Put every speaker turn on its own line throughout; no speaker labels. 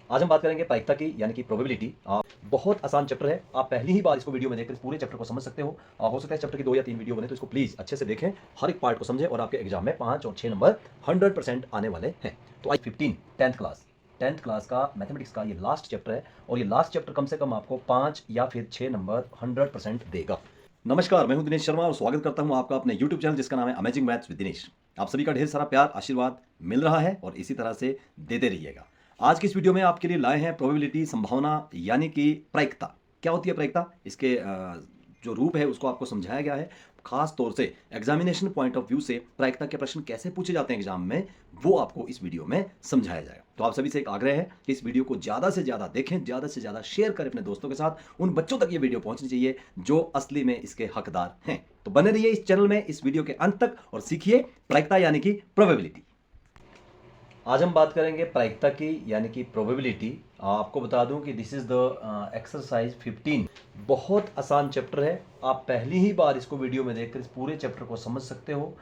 आज हम बात करेंगे प्रायिकता की यानी कि प्रोबेबिलिटी। बहुत आसान चैप्टर है। आप पहली ही बार इसको वीडियो में देखकर इस पूरे चैप्टर को समझ सकते हो। हो सकता है चैप्टर की 2 या 3 वीडियो बने तो इसको प्लीज अच्छे से देखें, हर एक पार्ट को समझें और आपके एग्जाम में 5 और 6 नंबर 100% आने वाले हैं। तो आज 15 टेंथ क्लास का मैथमेटिक्स का ये लास्ट चैप्टर है और ये लास्ट चैप्टर कम से कम आपको 5 या फिर 6 नंबर 100% देगा। नमस्कार, मैं हूं दिनेश शर्मा और स्वागत करता हूं आपका अपने YouTube चैनल जिसका नाम है अमेजिंग मैथ्स विद दिनेश। आप सभी का ढेर सारा प्यार आशीर्वाद मिल रहा है और इसी तरह से देते रहिएगा। आज की इस वीडियो में आपके लिए लाए हैं प्रोबेबिलिटी, संभावना यानी कि प्रायिकता। क्या होती है प्रायिकता? इसके जो रूप है उसको आपको समझाया गया है। खास तौर से एग्जामिनेशन पॉइंट ऑफ व्यू से प्रायिकता के प्रश्न कैसे पूछे जाते हैं एग्जाम में, वो आपको इस वीडियो में समझाया जाएगा। तो आप सभी से एक आग्रह है कि इस वीडियो को ज़्यादा से ज़्यादा देखें, ज़्यादा से ज़्यादा शेयर करें अपने दोस्तों के साथ। उन बच्चों तक ये वीडियो पहुंचनी चाहिए जो असली में इसके हकदार हैं। तो बने रहिए इस चैनल में इस वीडियो के अंत तक और सीखिए प्रायिकता यानी कि प्रोबेबिलिटी। आज हम बात करेंगे प्रायिकता की यानी कि प्रोबेबिलिटी। आपको बता दूं कि दिस इज द एक्सरसाइज 15। बहुत आसान चैप्टर है। आप पहली ही बार इसको वीडियो में देखकर इस पूरे चैप्टर को समझ सकते हो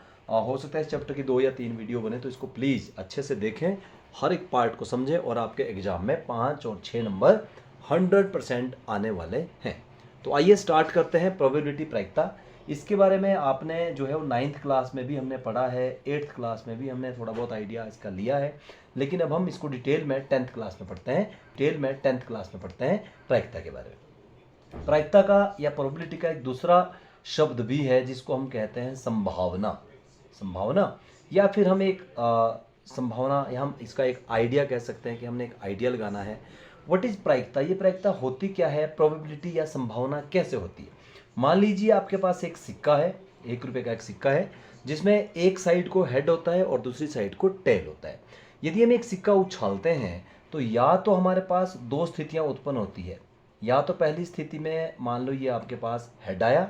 सकता है इस चैप्टर की 2 या 3 वीडियो बने तो इसको प्लीज़ अच्छे से देखें, हर एक पार्ट को समझें और आपके एग्जाम में 5 और 6 नंबर 100% आने वाले हैं। तो आइए स्टार्ट करते हैं प्रोबेबिलिटी प्रायिकता। इसके बारे में आपने जो है वो 9th क्लास में भी हमने पढ़ा है, 8th क्लास में भी हमने थोड़ा बहुत आइडिया इसका लिया है, लेकिन अब हम इसको डिटेल में 10th क्लास में पढ़ते हैं। प्रायिकता के बारे में। प्रायिकता का या प्रोबेबिलिटी का एक दूसरा शब्द भी है जिसको हम कहते हैं संभावना या फिर हम एक संभावना या हम इसका एक आइडिया कह सकते हैं कि हमने एक आइडिया लगाना है। व्हाट इज प्रायिकता? ये प्रायिकता होती क्या है? प्रोबेबिलिटी या संभावना कैसे होती है? मान लीजिए आपके पास एक सिक्का है, 1 रुपये का एक सिक्का है जिसमें एक साइड को हेड होता है और दूसरी साइड को टेल होता है। यदि हम एक सिक्का उछालते हैं तो या तो हमारे पास 2 स्थितियां उत्पन्न होती है। या तो पहली स्थिति में मान लो ये आपके पास हेड आया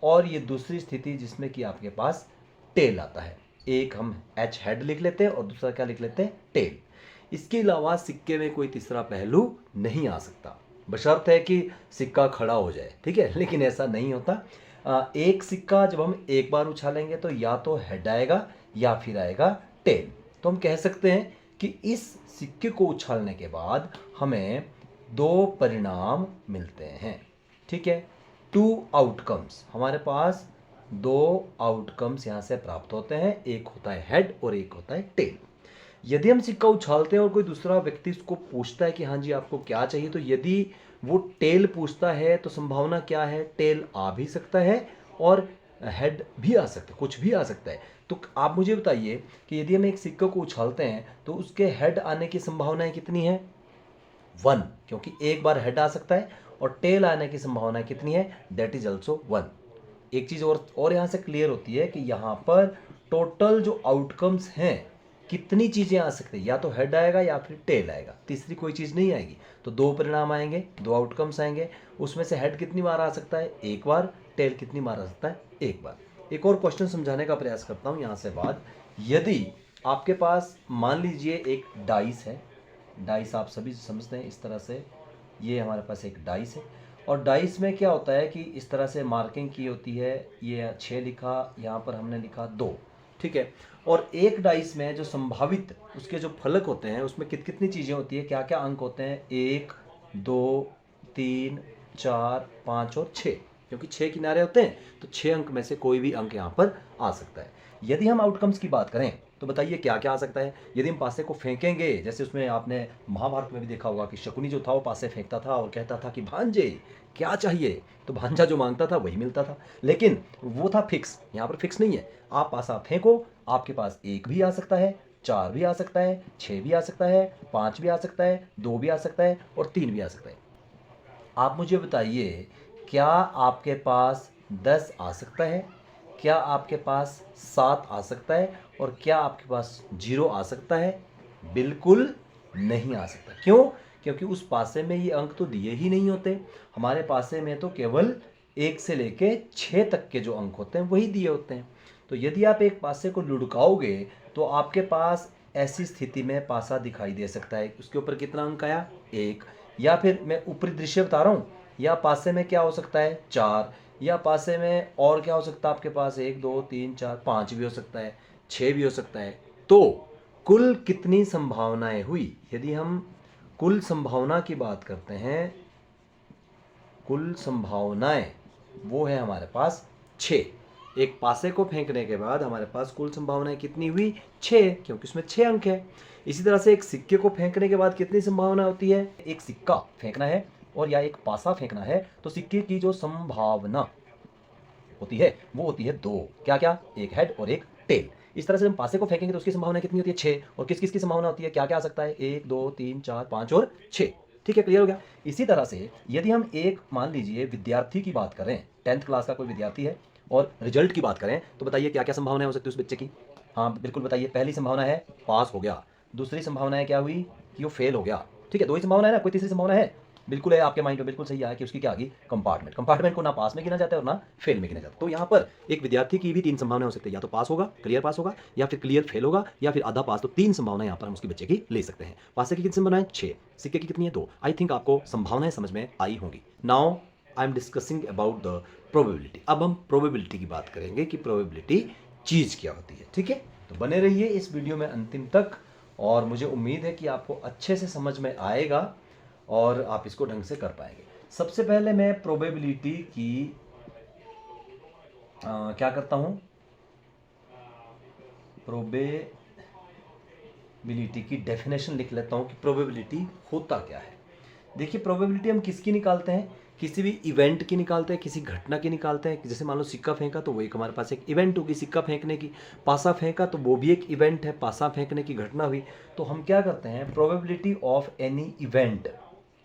और ये दूसरी स्थिति जिसमें कि आपके पास टेल आता है। एक हम एच हेड लिख लेते हैं और दूसरा क्या लिख लेते हैं? टेल। इसके अलावा सिक्के में कोई तीसरा पहलू नहीं आ सकता, बशर्त है कि सिक्का खड़ा हो जाए, ठीक है, लेकिन ऐसा नहीं होता। एक सिक्का जब हम एक बार उछालेंगे तो या तो हेड आएगा या फिर आएगा टेल। तो हम कह सकते हैं कि इस सिक्के को उछालने के बाद हमें 2 परिणाम मिलते हैं, ठीक है। 2 आउटकम्स, हमारे पास 2 आउटकम्स यहाँ से प्राप्त होते हैं। एक होता है हेड और एक होता है टेल। यदि हम सिक्का उछालते हैं और कोई दूसरा व्यक्ति उसको पूछता है कि हाँ जी आपको क्या चाहिए, तो यदि वो टेल पूछता है तो संभावना क्या है? टेल आ भी सकता है और हेड भी आ सकता है, कुछ भी आ सकता है। तो आप मुझे बताइए कि यदि हम एक सिक्के को उछालते हैं तो उसके हेड आने की संभावनाएं कितनी है? 1, क्योंकि एक बार हेड आ सकता है। और टेल आने की संभावना कितनी है? That is also 1। एक चीज और यहाँ से क्लियर होती है कि यहाँ पर टोटल जो आउटकम्स हैं, कितनी चीजें आ सकती है, या तो हेड आएगा या फिर टेल आएगा, तीसरी कोई चीज नहीं आएगी। तो 2 परिणाम आएंगे, 2 आउटकम्स आएंगे। उसमें से हेड कितनी बार आ सकता है? एक बार। टेल कितनी बार आ सकता है? एक बार। एक और क्वेश्चन समझाने का प्रयास करता हूँ यहाँ से बाद। यदि आपके पास मान लीजिए एक डाइस है, डाइस आप सभी समझते हैं इस तरह से, ये हमारे पास एक डाइस है और डाइस में क्या होता है कि इस तरह से मार्किंग की होती है। ये 6 लिखा, यहाँ पर हमने लिखा 2, ठीक है। और एक डाइस में जो संभावित उसके जो फलक होते हैं उसमें कितनी चीज़ें होती है, क्या क्या अंक होते हैं? 1, 2, 3, 4, 5 और 6, क्योंकि 6 किनारे होते हैं तो 6 अंक में से कोई भी अंक यहाँ पर आ सकता है। यदि हम आउटकम्स की बात करें तो बताइए क्या क्या आ सकता है। यदि हम पासे को फेंकेंगे, जैसे उसमें आपने महाभारत में भी देखा होगा कि शकुनी जो था वो पासे फेंकता था और कहता था कि भांजे क्या चाहिए, तो भांजा जो मांगता था वही मिलता था, लेकिन वो था फिक्स। यहाँ पर फिक्स नहीं है। आप पासा फेंको, आपके पास 1 भी आ सकता है, 4 भी आ सकता है, 6 भी आ सकता है, 5 भी आ सकता है, 2 भी आ सकता है और 3 भी आ सकता है। आप मुझे बताइए, क्या आपके पास 10 आ सकता है? क्या आपके पास 7 आ सकता है? और क्या आपके पास 0 आ सकता है? बिल्कुल नहीं आ सकता। क्यों? क्योंकि उस पासे में ये अंक तो दिए ही नहीं होते। हमारे पासे में तो केवल 1 से लेके 6 तक के जो अंक होते हैं वही दिए होते हैं। तो यदि आप एक पासे को लुढ़काओगे तो आपके पास ऐसी स्थिति में पासा दिखाई दे सकता है, उसके ऊपर कितना अंक आया? 1। या फिर मैं ऊपरी दृश्य बता रहा हूँ, या पासे में क्या हो सकता है? 4। या पासे में और क्या हो सकता है आपके पास? 1, 2, 3, 4, 5 भी हो सकता है, 6 भी हो सकता है। तो कुल कितनी संभावनाएं हुई? यदि हम कुल संभावना की बात करते हैं, कुल संभावनाएं वो है हमारे पास 6। एक पासे को फेंकने के बाद हमारे पास कुल संभावनाएं कितनी हुई? 6, क्योंकि उसमें 6 अंक है। इसी तरह से एक सिक्के को फेंकने के बाद कितनी संभावना होती है? एक सिक्का फेंकना है और या एक पासा फेंकना है तो सिक्के की जो संभावना होती है वो होती है 2। क्या क्या? एक हेड और एक टेल। इस तरह से हम पासे को फेंकेंगे तो उसकी संभावना कितनी होती है? 6। और किस किस की संभावना होती है? क्या क्या आ सकता है? 1 2 3 4 5 और 6। ठीक है, क्लियर हो गया। इसी तरह से यदि हम एक मान लीजिए विद्यार्थी की बात करें, 10th क्लास का कोई विद्यार्थी है और रिजल्ट की बात करें तो बताइए क्या क्या संभावना हो सकती है उस बच्चे की? हाँ बिल्कुल बताइए। पहली संभावना है पास हो गया, दूसरी संभावना है क्या हुई कि वो फेल हो गया। ठीक है, दो ही संभावना है ना, कोई तीसरी संभावना है? बिल्कुल है, आपके माइंड में बिल्कुल सही आया कि उसकी क्या आ गई? कंपार्टमेंट। कंपार्टमेंट को ना पास में गिना जाता है और ना फेल में गिना जाता है। तो यहाँ पर एक विद्यार्थी की भी 3 संभावना हो सकती है, या तो पास होगा, क्लियर पास होगा, या फिर क्लियर फेल होगा, या फिर आधा पास। तो 3 संभावना यहाँ पर हम उसके बच्चे की ले सकते हैं। पासे की कितनी संभावनाएं? 6। सिक्के की कितनी है? 2। आई थिंक आपको संभावनाएं समझ में आई होंगी। Now I am discussing about the probability. अब हम प्रोबेबिलिटी की बात करेंगे कि प्रोबेबिलिटी चीज क्या होती है। ठीक है, तो बने रहिए इस वीडियो में अंतिम तक और मुझे उम्मीद है कि आपको अच्छे से समझ में आएगा और आप इसको ढंग से कर पाएंगे। सबसे पहले मैं प्रोबेबिलिटी की क्या करता हूं, प्रोबेबिलिटी की डेफिनेशन लिख लेता हूं कि प्रोबेबिलिटी होता क्या है। देखिए, प्रोबेबिलिटी हम किसकी निकालते हैं? किसी भी इवेंट की निकालते हैं, किसी घटना की निकालते हैं। जैसे मान लो सिक्का फेंका तो वो एक हमारे पास एक इवेंट होगी सिक्का फेंकने की। पासा फेंका तो वो भी एक इवेंट है, पासा फेंकने की घटना हुई। तो हम क्या करते हैं? Probability of any event,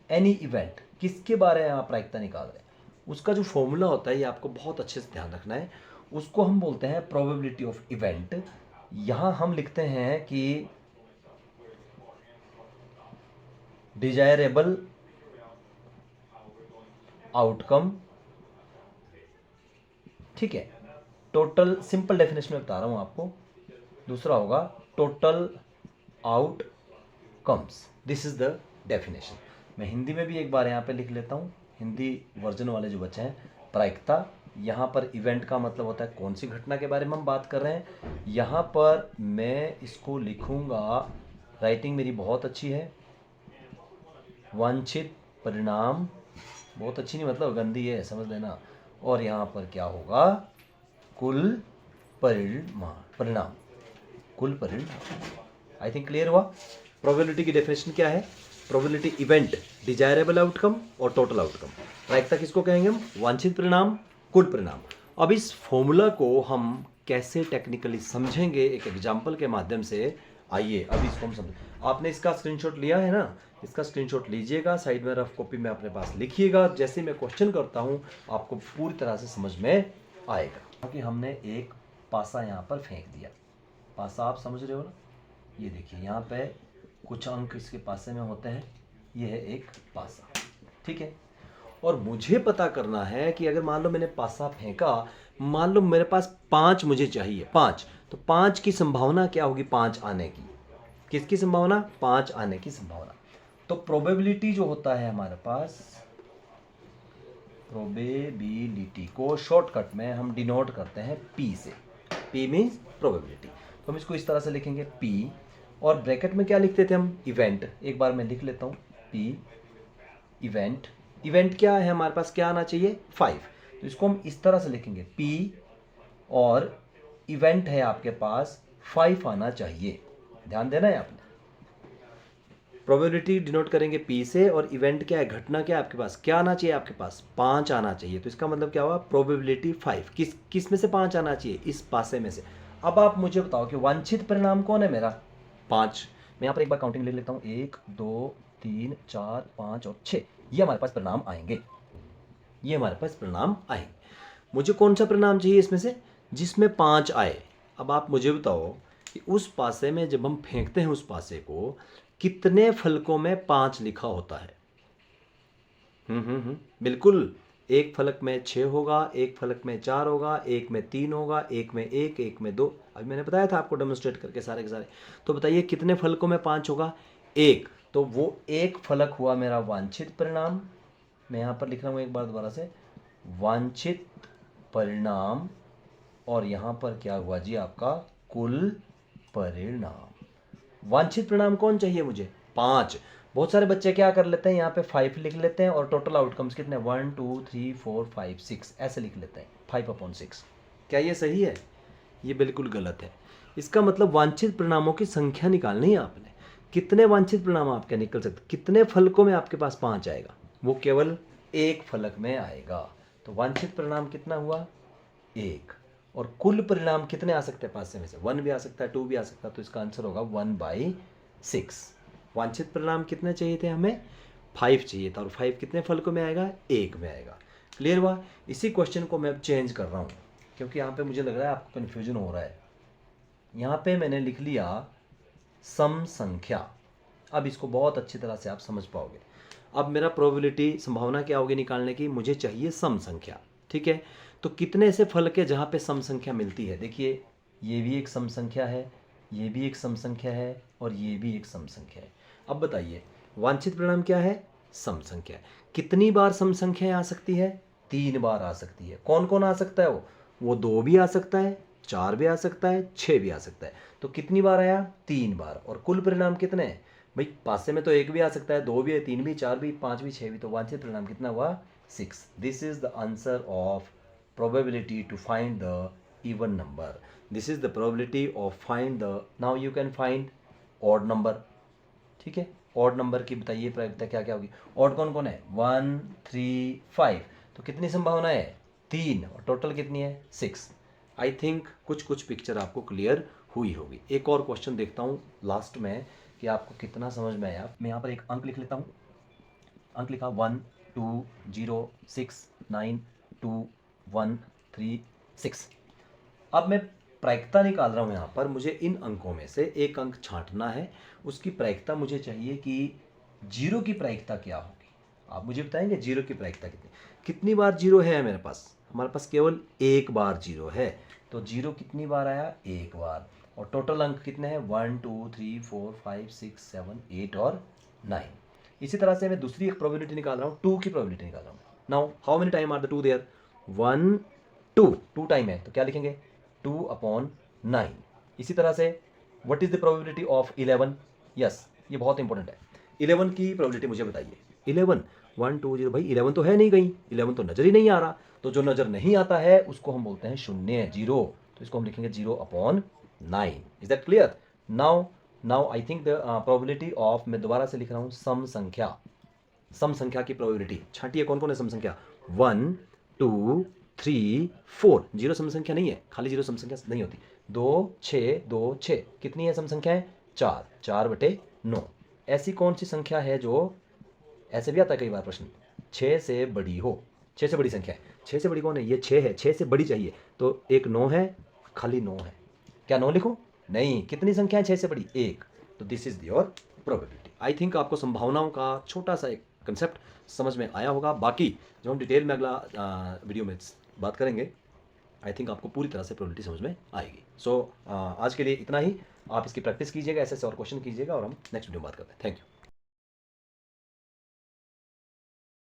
any event किसके बारे में आप प्रायिकता निकाल रहे हैं, उसका जो फॉर्मूला होता है ये आपको बहुत अच्छे से ध्यान रखना है। उसको हम बोलते हैं प्रोबेबिलिटी ऑफ इवेंट। यहां हम लिखते हैं कि डिजायरेबल आउटकम। ठीक है, टोटल, सिंपल डेफिनेशन में बता रहा हूं आपको। दूसरा होगा total outcomes. This is the definition. मैं हिंदी में भी एक बार यहाँ पे लिख लेता हूँ, हिंदी वर्जन वाले जो बच्चे हैं। प्रायिकता, यहाँ पर इवेंट का मतलब होता है कौन सी घटना के बारे में हम बात कर रहे हैं। यहाँ पर मैं इसको लिखूंगा, राइटिंग मेरी बहुत अच्छी है, वांछित परिणाम। बहुत अच्छी नहीं मतलब गंदी है, समझ लेना। और यहाँ पर क्या होगा? कुल परिणाम, कुल परिणाम। आई थिंक क्लियर हुआ। प्रोबेबिलिटी की डेफिनेशन क्या है? प्रोबेबिलिटी इवेंट, डिजायरेबल आउटकम और टोटल आउटकम। प्रायिकता किसको कहेंगे हम? वांछित परिणाम, कुल परिणाम। अब इस फॉर्मूला को हम कैसे टेक्निकली समझेंगे एक एग्जाम्पल के माध्यम से। आइए अब इसको हम समझें। आपने इसका स्क्रीनशॉट लिया है ना? इसका स्क्रीनशॉट लीजिएगा, साइड में रफ कॉपी में अपने पास लिखिएगा। जैसे मैं क्वेश्चन करता हूँ आपको पूरी तरह से समझ में आएगा। क्योंकि हमने एक पासा यहाँ पर फेंक दिया। पासा आप समझ रहे हो ना? ये देखिए यहाँ पे कुछ अंक इसके पासे में होते हैं। ये है एक पासा, ठीक है। और मुझे पता करना है कि अगर मान लो मैंने पासा फेंका, मान लो मेरे पास 5 मुझे चाहिए, 5, तो 5 की संभावना क्या होगी? 5 आने की। किसकी संभावना? 5 आने की संभावना। तो प्रोबेबिलिटी जो होता है हमारे पास, प्रोबेबिलिटी को शॉर्टकट में हम डिनोट करते हैं P से। P means probability. तो हम इसको इस तरह से लिखेंगे P, और ब्रैकेट में क्या लिखते थे हम? इवेंट। एक बार मैं लिख लेता हूँ P इवेंट। इवेंट क्या है हमारे पास? क्या आना चाहिए? 5। तो इसको हम इस तरह से लिखेंगे P, और इवेंट है आपके पास 5 आना चाहिए। ध्यान देना है आपने। प्रोबेबिलिटी डिनोट करेंगे P से, और इवेंट क्या है? घटना क्या है आपके पास? क्या आना चाहिए आपके पास? 5 आना चाहिए। तो इसका मतलब क्या हुआ? प्रोबेबिलिटी 5। किस में से 5 आना चाहिए? इस पासे में से। अब आप मुझे बताओ कि वांछित परिणाम कौन है मेरा? 5। मैं यहाँ पर एक बार काउंटिंग ले लेता हूँ, 1 2 3 4 5 और 6। ये हमारे पास परिणाम आएंगे, ये हमारे पास परिणाम आएंगे। मुझे कौन सा परिणाम चाहिए इसमें से? जिसमें 5 आए। अब आप मुझे बताओ कि उस पासे में जब हम फेंकते हैं उस पासे को, कितने फलकों में 5 लिखा होता है? बिल्कुल। एक फलक में 6 होगा, एक फलक में 4 होगा, एक में 3 होगा, एक में 1, एक में 2। अभी मैंने बताया था आपको डेमोन्स्ट्रेट करके सारे के सारे। तो बताइए कितने फलकों में 5 होगा? 1। तो वो एक फलक हुआ मेरा वांछित परिणाम। मैं यहाँ पर लिख रहा हूँ एक बार दोबारा से, वांछित परिणाम। और यहाँ पर क्या हुआ जी? आपका कुल परिणाम। वांछित परिणाम कौन चाहिए मुझे? 5। बहुत सारे बच्चे क्या कर लेते हैं, यहाँ पे 5 लिख लेते हैं और टोटल आउटकम्स कितने 1 2 3 4 5 6 ऐसे लिख लेते हैं 5/6। क्या ये सही है? ये बिल्कुल गलत है। इसका मतलब वांछित परिणामों की संख्या निकालनी है आपने। कितने वांछित परिणाम आपके निकल सकते, कितने फलकों में आपके पास 5 आएगा, वो केवल एक फलक में आएगा। तो वांछित परिणाम कितना हुआ 1, और कुल परिणाम कितने आ सकते हैं 5 में से 1 भी आ सकता है 2 भी आ सकता है, तो इसका आंसर होगा 1/6। वांछित परिणाम कितने चाहिए थे हमें 5 चाहिए था, और 5 कितने फलकों में आएगा 1 में आएगा। क्लियर हुआ? इसी क्वेश्चन को मैं अब चेंज कर रहा हूँ क्योंकि यहाँ पे मुझे लग रहा है आपको कन्फ्यूजन हो रहा है। यहाँ पे मैंने लिख लिया सम संख्या। अब इसको बहुत अच्छी तरह से आप समझ पाओगे। अब मेरा प्रोबेबिलिटी संभावना क्या होगी निकालने की, मुझे चाहिए सम संख्या। ठीक है, तो कितने ऐसे फलक है जहाँ पे सम संख्या मिलती है। देखिए ये भी एक सम संख्या है, ये भी एक सम संख्या है, और ये भी एक सम संख्या है। अब बताइए वांछित परिणाम क्या है, सम संख्या। कितनी बार सम संख्या आ सकती है, 3 बार आ सकती है। कौन कौन आ सकता है वो 2 भी आ सकता है, 4 भी आ सकता है, 6 भी आ सकता है। तो कितनी बार आया 3 बार। और कुल परिणाम कितने हैं भाई, पासे में तो 1 भी आ सकता है, 2 भी है, 3 भी, 4 भी, 5 भी, 6 भी। तो वांछित परिणाम कितना हुआ 6। This is the answer of probability to find the even number. This is the probability of find the, now you can find odd number. ठीक है, odd number की बताइए प्रायिकता क्या क्या होगी। odd कौन कौन है 1 3 5, तो कितनी संभावना है 3, और टोटल कितनी है 6। आई थिंक कुछ कुछ पिक्चर आपको क्लियर हुई होगी। एक और क्वेश्चन देखता हूँ लास्ट में कि आपको कितना समझ में आया। मैं यहाँ पर एक अंक लिख लेता हूँ। अंक लिखा 1 2 0 6 9 2 1 3 6। अब मैं प्रायिकता निकाल रहा हूँ यहाँ पर। मुझे इन अंकों में से एक अंक छांटना है, उसकी प्रायिकता मुझे चाहिए कि जीरो की प्रायिकता क्या होगी। आप मुझे बताएंगे जीरो की प्रायिकता कितनी बार जीरो है मेरे पास। हमारे पास केवल एक बार जीरो है, तो जीरो कितनी बार आया एक बार। और टोटल अंक कितने हैं 1 2 3 4 5 6 7 8 और 9। इसी तरह से मैं दूसरी एक प्रोबेबिलिटी निकाल रहा हूँ, 2 की प्रोबेबिलिटी निकाल रहा हूँ। Now how many time are the 2 there 1 2 time है, तो क्या लिखेंगे 2/9। इसी तरह से what is the probability of 11। Yes, ये बहुत इंपॉर्टेंट है। 11 की प्रोबेबिलिटी मुझे बताइए। 11 1 2 0, भाई 11 तो है नहीं कहीं, 11 तो नजर ही नहीं आ रहा। तो जो नजर नहीं आता है उसको हम बोलते हैं शून्य, जीरो। तो इसको हम लिखेंगे 0/9। Is that clear? Now I think the probability of, मैं दोबारा से लिख रहा हूँ सम संख्या। सम संख्या की प्रोबेबिलिटी छांटिए, कौन कौन है सम संख्या 1 2 3 4। जीरो सम संख्या नहीं है, खाली जीरो सम संख्या नहीं होती। 2 6 2 6 कितनी है सम संख्या है 4, 4/9। ऐसी कौन सी संख्या है जो, ऐसे भी आता है कई बार प्रश्न, 6 से बड़ी हो। 6 से बड़ी संख्या है, 6 से बड़ी कौन है, ये 6 है, 6 से बड़ी चाहिए। तो एक 9 है, खाली 9 है। क्या 9 लिखूं? नहीं, कितनी संख्या है 6 से बड़ी 1। तो this is your probability. I think आपको संभावनाओं का छोटा सा एक कंसेप्ट समझ में आया होगा। बाकी जो हम डिटेल में अगला वीडियो में बात करेंगे, आई थिंक आपको पूरी तरह से प्रोबेबिलिटी समझ में आएगी। सो आज के लिए इतना ही। आप इसकी प्रैक्टिस कीजिएगा, ऐसे और क्वेश्चन कीजिएगा, और हम नेक्स्ट वीडियो में बात करते हैं। Thank you.